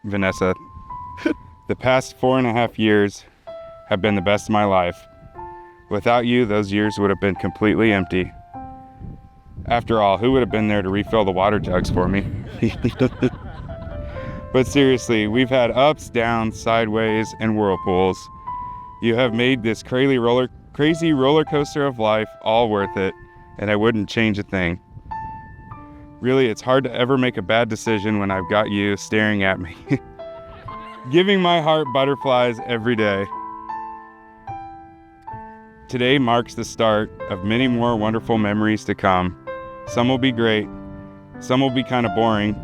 Vanessa, the past 4.5 years have been the best of my life. Without you, those years would have been completely empty. After all, who would have been there to refill the water jugs for me? But seriously, we've had ups, downs, sideways, and whirlpools. You have made this crazy roller coaster of life all worth it, and I wouldn't change a thing. Really, it's hard to ever make a bad decision when I've got you staring at me, giving my heart butterflies every day. Today marks the start of many more wonderful memories to come. Some will be great, some will be kind of boring,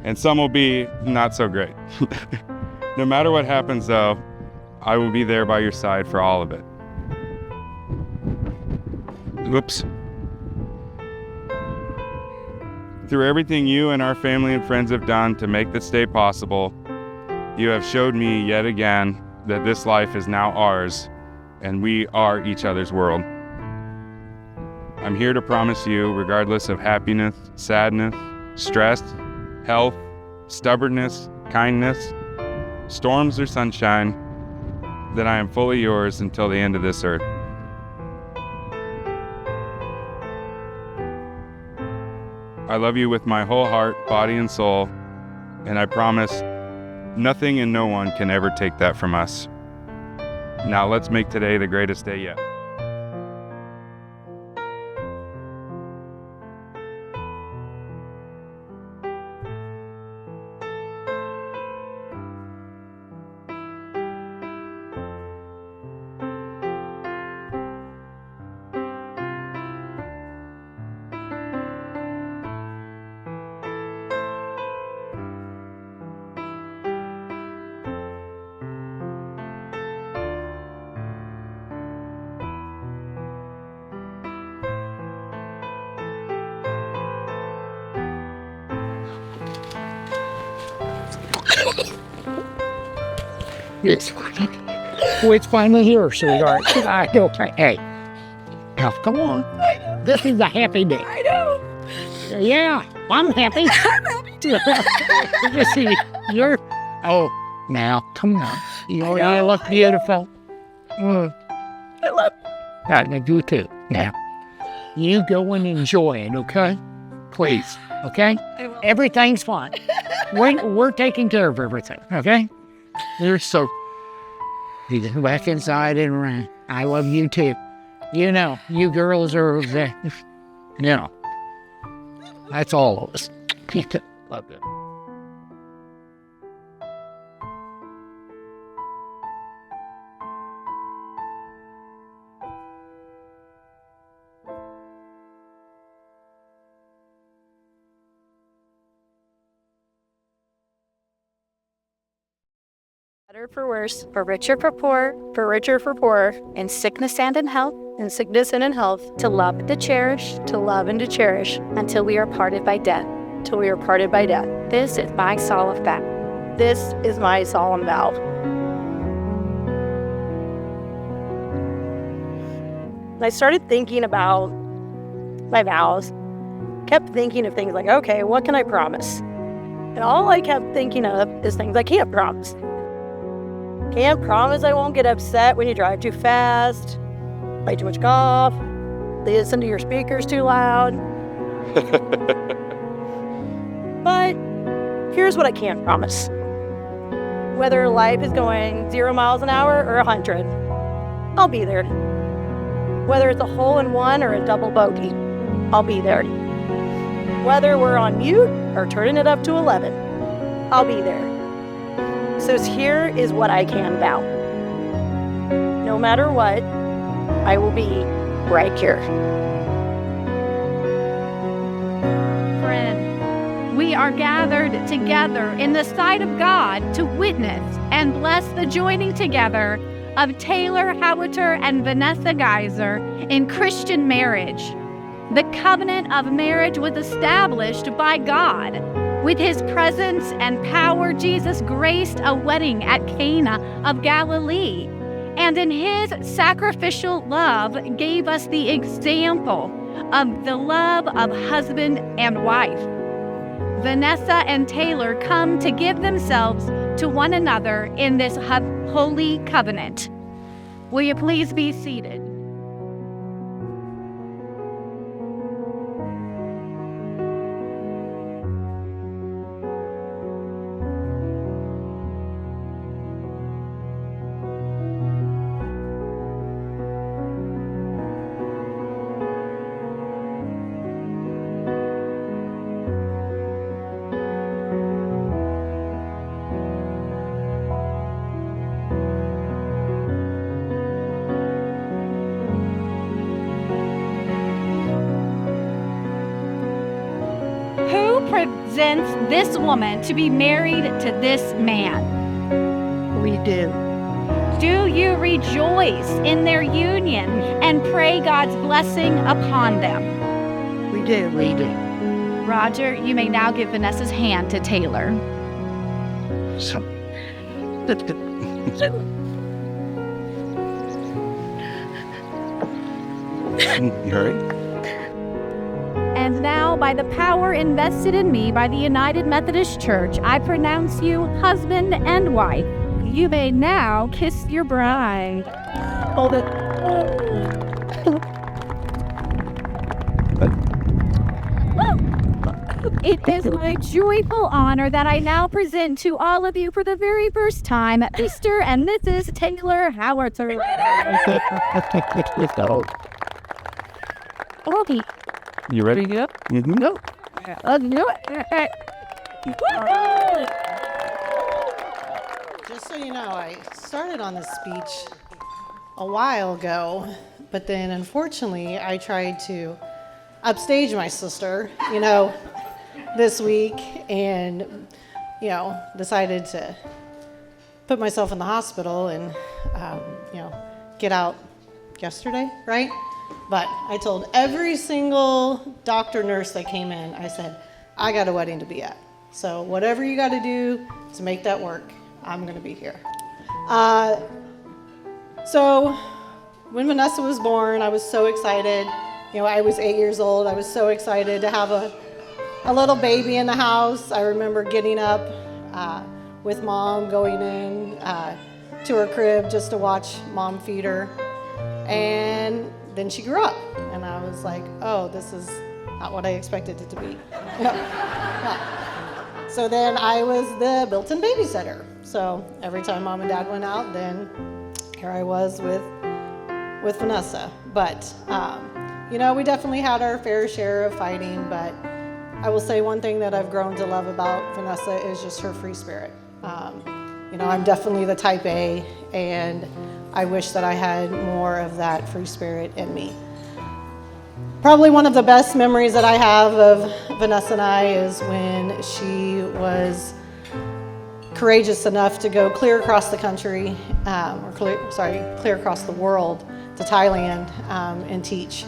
and some will be not so great. No matter what happens though, I will be there by your side for all of it. Whoops. Through everything you and our family and friends have done to make this day possible, you have showed me yet again that this life is now ours, and we are each other's world. I'm here to promise you, regardless of happiness, sadness, stress, health, stubbornness, kindness, storms or sunshine, that I am fully yours until the end of this earth. I love you with my whole heart, body, and soul, and I promise nothing and no one can ever take that from us. Now let's make today the greatest day yet. Yes. Well, it's finally here, sweetheart. Okay. Hey. Now, come on. This is a happy day. I know. Yeah, I'm happy. I'm happy too. You see, you're... Oh, now, come on. You look beautiful. I love I do too. Now, you go and enjoy it, okay? Please, okay? I will. Everything's fine. We're taking care of everything, okay? You're so... You go back inside and run. I love you too. You know, you girls are the... You know. That's all of us. Love it. Better for worse, for richer for poor, for richer for poorer, in sickness and in health, in sickness and in health, to love and to cherish, to love and to cherish, until we are parted by death, till we are parted by death. This is my solemn vow. This is my solemn vow. I started thinking about my vows, kept thinking of things like, okay, what can I promise? And all I kept thinking of is things I can't promise. Can't promise I won't get upset when you drive too fast, play too much golf, listen to your speakers too loud. But here's what I can promise. Whether life is going 0 miles an hour or 100, I'll be there. Whether it's a hole-in-one or a double bogey, I'll be there. Whether we're on mute or turning it up to 11, I'll be there. So here is what I can vow. No matter what, I will be right here. Friend, we are gathered together in the sight of God to witness and bless the joining together of Taylor Howiter and Vanessa Geyser in Christian marriage. The covenant of marriage was established by God. With his presence and power, Jesus graced a wedding at Cana of Galilee, and in his sacrificial love gave us the example of the love of husband and wife. Vanessa and Taylor come to give themselves to one another in this holy covenant. Will you please be seated? Who presents this woman to be married to this man? We do. Do you rejoice in their union and pray God's blessing upon them? We do. We do. Roger, you may now give Vanessa's hand to Taylor. So, You all right? And now, by the power invested in me by the United Methodist Church, I pronounce you husband and wife. You may now kiss your bride. Hold it. It is my joyful honor that I now present to all of you for the very first time Mr. and Mrs. Taylor Howitzer. Okay. You ready? Yep. Mm-hmm. no. Let's do it. Just so you know, I started on this speech a while ago, but then unfortunately I tried to upstage my sister, this week, and, decided to put myself in the hospital and, get out yesterday, right? But I told every single doctor, nurse that came in, I said, I got a wedding to be at. So whatever you got to do to make that work, I'm going to be here. So when Vanessa was born, I was so excited. I was 8 years old. I was so excited to have a little baby in the house. I remember getting up with Mom, going in to her crib just to watch Mom feed her. And then she grew up, and I was like, oh, this is not what I expected it to be. Yeah. So then I was the built-in babysitter. So every time Mom and Dad went out, then here I was with Vanessa. But, we definitely had our fair share of fighting, but I will say one thing that I've grown to love about Vanessa is just her free spirit. I'm definitely the type A, and I wish that I had more of that free spirit in me. Probably one of the best memories that I have of Vanessa and I is when she was courageous enough to go clear across the country, clear across the world to Thailand and teach.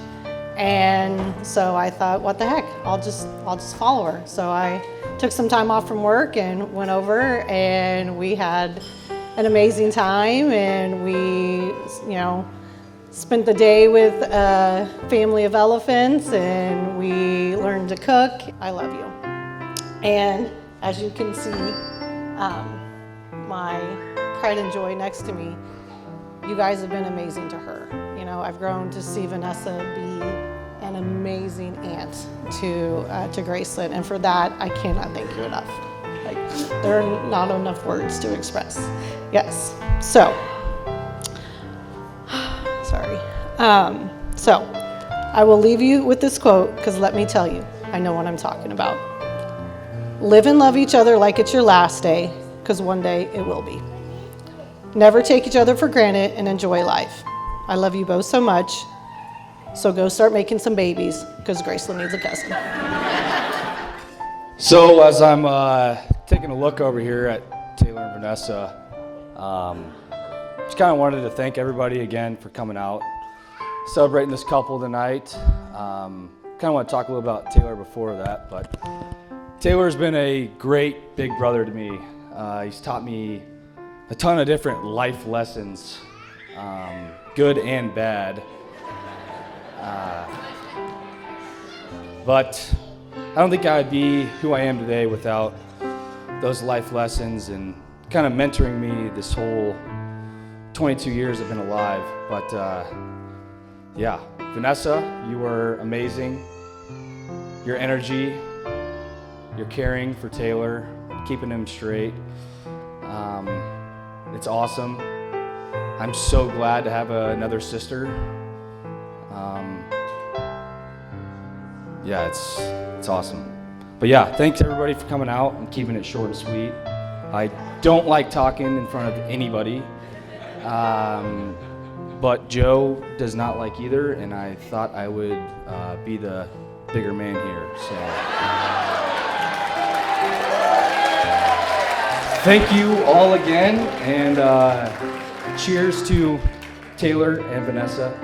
And so I thought, what the heck, I'll just follow her. So I took some time off from work and went over, and we had an amazing time, and we, spent the day with a family of elephants, and we learned to cook. I love you. And as you can see, my pride and joy next to me, you guys have been amazing to her. I've grown to see Vanessa be an amazing aunt to Graceland, and for that, I cannot thank you enough. There are not enough words to express. Yes. So, sorry. So, I will leave you with this quote, because let me tell you, I know what I'm talking about. Live and love each other like it's your last day, because one day it will be. Never take each other for granted and enjoy life. I love you both so much, so go start making some babies, because Graceland needs a cousin. So as I'm taking a look over here at Taylor and Vanessa, just kind of wanted to thank everybody again for coming out, celebrating this couple tonight. Kind of want to talk a little about Taylor before that, but Taylor's been a great big brother to me. He's taught me a ton of different life lessons, good and bad. But I don't think I would be who I am today without those life lessons and kind of mentoring me this whole 22 years I've been alive. But yeah, Vanessa, you were amazing. Your energy, your caring for Taylor, keeping him straight. It's awesome. I'm so glad to have another sister. Yeah, it's awesome. But yeah, thanks everybody for coming out and keeping it short and sweet. I don't like talking in front of anybody, but Joe does not like either, and I thought I would be the bigger man here. So thank you all again, and cheers to Taylor and Vanessa.